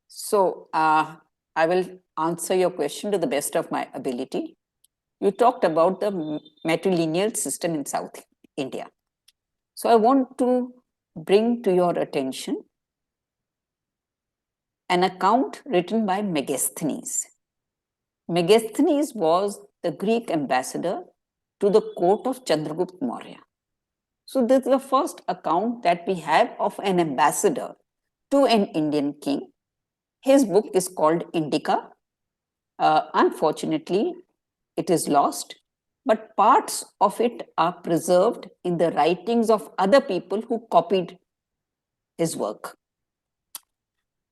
So I will answer your question to the best of my ability. You talked about the matrilineal system in South India. So I want to bring to your attention an account written by Megasthenes. Megasthenes was the Greek ambassador to the court of Chandragupta Maurya. So this is the first account that we have of an ambassador to an Indian king. His book is called Indica. Unfortunately, it is lost, but parts of it are preserved in the writings of other people who copied his work.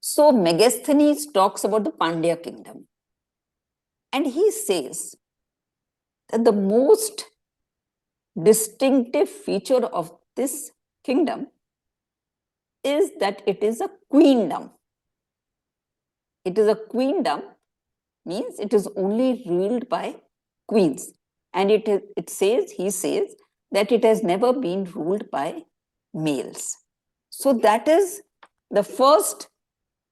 So Megasthenes talks about the Pandya kingdom. And he says that the most distinctive feature of this kingdom is that it is a queendom. It is a queendom, means it is only ruled by queens. And he says that it has never been ruled by males. So that is the first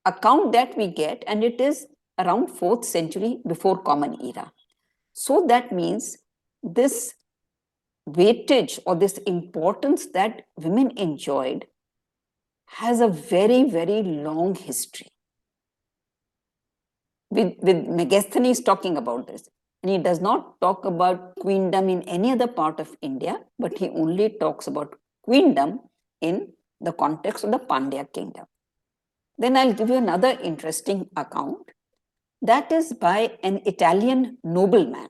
account that we get, and it is around 4th century before Common Era. So that means this weightage or this importance that women enjoyed has a very, very long history. With Megasthenes talking about this, and he does not talk about queendom in any other part of India, but he only talks about queendom in the context of the Pandya kingdom. Then I'll give you another interesting account. That is by an Italian nobleman.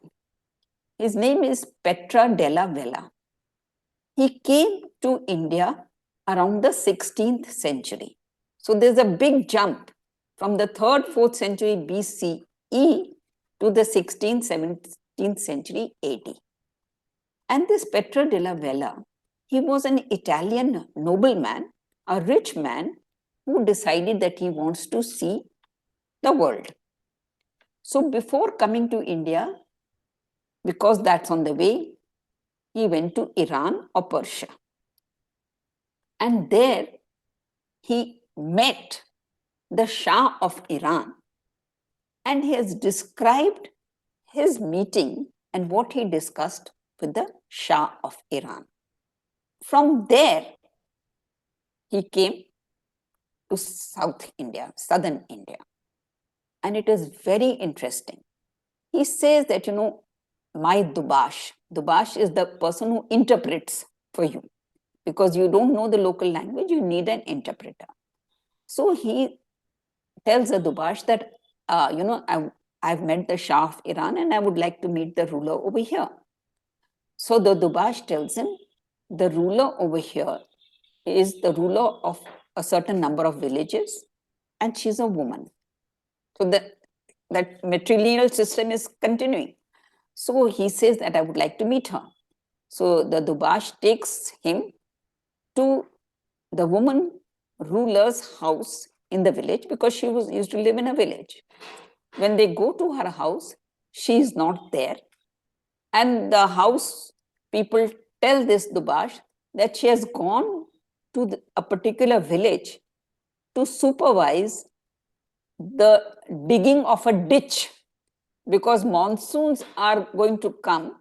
His name is Petra della Vella. He came to India around the 16th century. So there's a big jump from the 3rd, 4th century BCE to the 16th, 17th century AD. And this Petra della Vella, he was an Italian nobleman, a rich man who decided that he wants to see the world. So before coming to India, because that's on the way, he went to Iran or Persia. And there he met the Shah of Iran, and he has described his meeting and what he discussed with the Shah of Iran. From there, he came to South India, Southern India. And it is very interesting. He says that, my Dubash is the person who interprets for you. Because you don't know the local language, you need an interpreter. So he tells the Dubash that, I've met the Shah of Iran and I would like to meet the ruler over here. So the Dubash tells him, the ruler over here is the ruler of a certain number of villages, and she's a woman. So that matrilineal system is continuing. So he says that I would like to meet her. So the Dubash takes him to the woman ruler's house in the village, because she used to live in a village. When they go to her house, she is not there. And the house people tell this Dubash that she has gone to a particular village to supervise the digging of a ditch, because monsoons are going to come,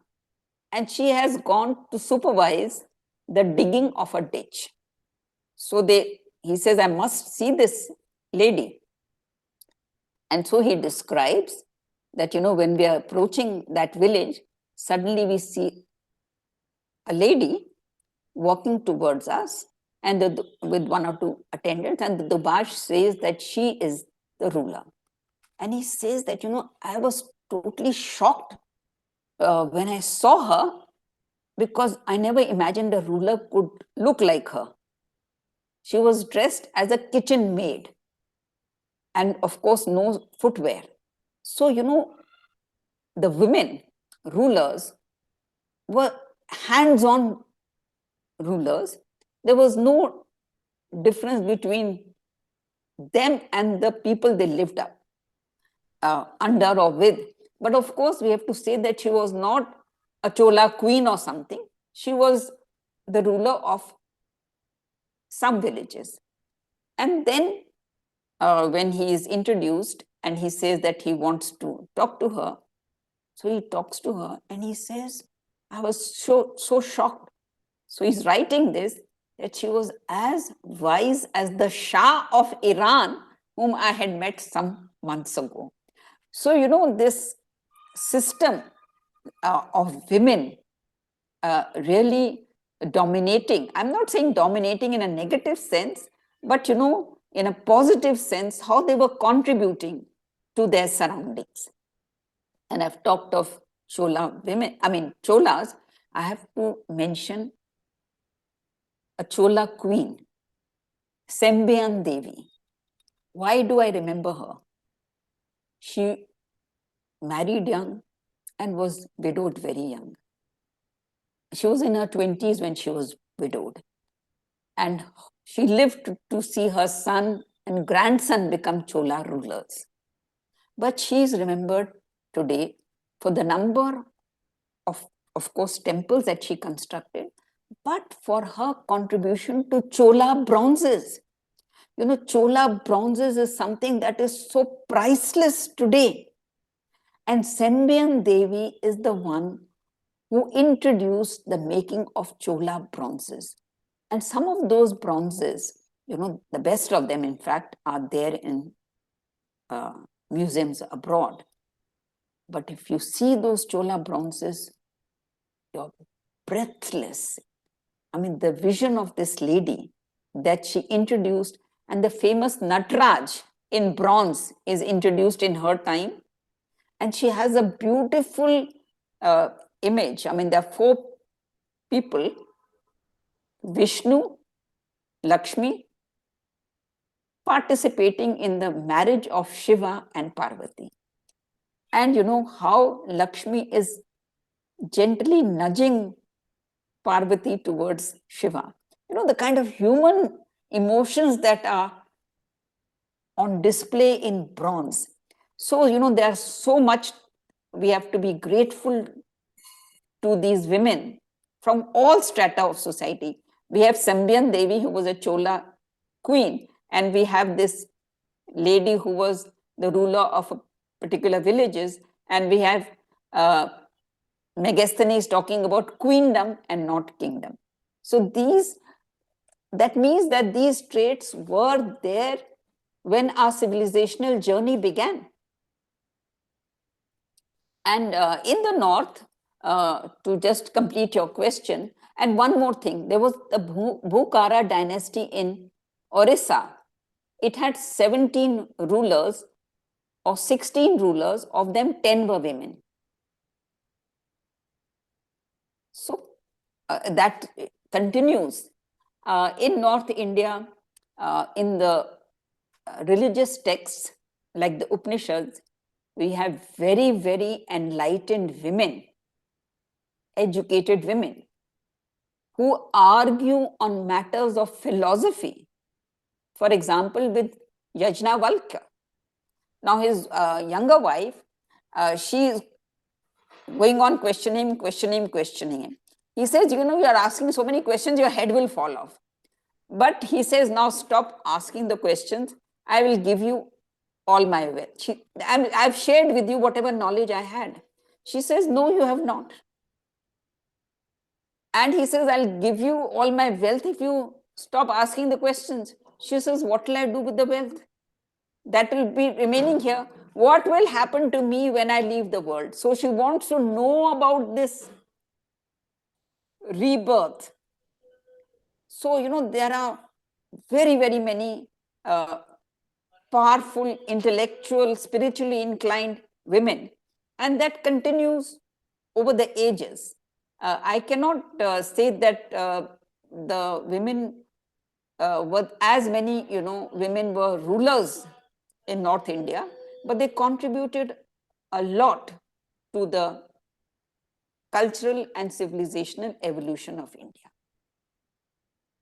and she has gone to supervise the digging of a ditch. So he says, I must see this lady. And so he describes that, when we are approaching that village, suddenly we see a lady walking towards us, and with 1 or 2 attendants, and the Dubash says that she is the ruler. And he says that, I was totally shocked when I saw her, because I never imagined a ruler could look like her. She was dressed as a kitchen maid, and of course, no footwear. So, the women rulers were hands-on rulers. There was no difference between them and the people they lived up under or with. But of course, we have to say that she was not a Chola queen or something. She was the ruler of some villages. And then when he is introduced and he says that he wants to talk to her. So he talks to her and he says, I was so shocked. So he's writing this, that she was as wise as the Shah of Iran, whom I had met some months ago. So, this system of women really dominating. I'm not saying dominating in a negative sense, but in a positive sense, how they were contributing to their surroundings. And I've talked of Cholas. I have to mention a Chola queen, Sembian Devi. Why do I remember her? She married young and was widowed very young. She was in her 20s when she was widowed. And she lived to see her son and grandson become Chola rulers. But she is remembered today for the number of course, temples that she constructed, but for her contribution to Chola bronzes. Chola bronzes is something that is so priceless today. And Sembian Devi is the one who introduced the making of Chola bronzes. And some of those bronzes, the best of them, in fact, are there in museums abroad. But if you see those Chola bronzes, you're breathless. I mean, the vision of this lady that she introduced, and the famous Natraj in bronze is introduced in her time. And she has a beautiful image. I mean, there are 4 people, Vishnu, Lakshmi, participating in the marriage of Shiva and Parvati. And how Lakshmi is gently nudging Parvati towards Shiva. The kind of human emotions that are on display in bronze. So, there's so much we have to be grateful to these women from all strata of society. We have Sembian Devi, who was a Chola queen, and we have this lady who was the ruler of a particular villages, and we have Megasthenes talking about queendom and not kingdom. So that means that these traits were there when our civilizational journey began. And in the north, to just complete your question, and one more thing, there was the Bhukara dynasty in Orissa. It had 17 rulers or 16 rulers, of them 10 were women. So that continues. In North India, in the religious texts like the Upanishads, we have very, very enlightened women, educated women, who argue on matters of philosophy. For example, with Yajnavalkya. Now his younger wife, she is going on questioning him. He says, you are asking so many questions, your head will fall off. But he says, now stop asking the questions. I will give you all my wealth. I've shared with you whatever knowledge I had. She says, no, you have not. And he says, I'll give you all my wealth if you stop asking the questions. She says, what will I do with the wealth? That will be remaining here. What will happen to me when I leave the world? So she wants to know about this rebirth. So, there are very, very many powerful, intellectual, spiritually inclined women. And that continues over the ages. I cannot say that the women were as many, women were rulers in North India, but they contributed a lot to the cultural and civilizational evolution of India.